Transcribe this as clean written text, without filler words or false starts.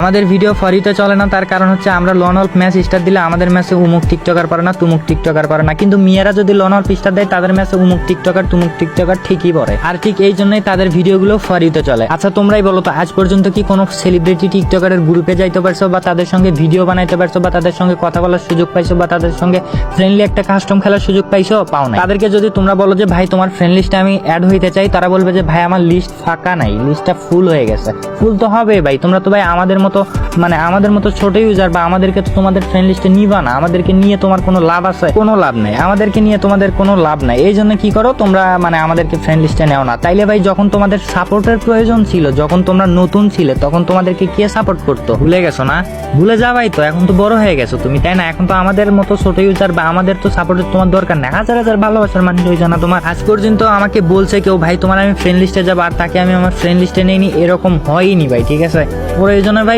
আমাদের ভিডিও ফরিতে চলে না, তার কারণ হচ্ছে আমরা লন অল্প ম্যাচ স্টার দিলে আমাদের ম্যাচে উমুক টিকটকার পারে না, তুমুক টিকটকার পারে না, কিন্তু মেয়েরা যদি লন অল্প স্টার দেয় তাদের ম্যাচে উমুক টিকটকার তুমুক টিকটকার ঠিকই পড়ে। আর ঠিক এই জন্যই তাদের ভিডিওগুলো ফরিতে চলে। আচ্ছা তোমরাই বলো তো, আজ পর্যন্ত কি কোনো সেলিব্রিটি টিকটকারের গ্রুপে যাইতে পারছো, বা তাদের সঙ্গে ভিডিও বানাইতে পারছো, বা তাদের সঙ্গে কথা বলার সুযোগ পাইছো, বা তাদের সঙ্গে ফ্রেন্ডলি একটা কাস্টম খেলার সুযোগ পাইছো? পাও নাই। তাদেরকে যদি তোমরা বলো যে ভাই তোমার ফ্রেন্ড লিস্টে আমি অ্যাড হইতে চাই, তারা বলবে যে ভাই আমার লিস্ট ফাঁকা নাই, লিস্টটা ফুল হয়ে গেছে। ফুল তো হবে ভাই, তোমরা তো ভাই আমাদের মতো আমাদের মতো ছোট ইউজার, বা আমাদেরকে তো তোমাদের ফ্রেন্ড লিস্টে নিবা না। আমাদেরকে নিয়ে তোমার কোনো লাভ আছে? কোনো লাভ নাই। আমাদেরকে নিয়ে তোমাদের কোনো লাভ নাই। এই জন্য কি করো তোমরা, আমাদেরকে ফ্রেন্ড লিস্টে নেও না। তাইলে ভাই যখন তোমাদের সাপোর্টের প্রয়োজন ছিল, যখন তোমরা নতুন ছিলে, তখন তোমাদেরকে কে সাপোর্ট করতো? ভুলে গেছো না? ভুলে যাবাই তো, এখন তো বড় হয়ে গেছো তুমি, তাই না? এখন তো আমাদের মতো ছোট ইউজার বা আমাদের তো সাপোর্টের তোমার দরকার নেই। হাজার হাজার ভালোবাসার মানুষ হয়েছে না তোমার। আজ পর্যন্ত আমাকে বলছে কেউ ভাই তোমার আমি ফ্রেন্ড লিস্টে যাবো, আর তাকে আমি আমার ফ্রেন্ড লিস্টে নেইনি, এরকম হয়নি ভাই, ঠিক আছে? প্রয়োজনে ভাই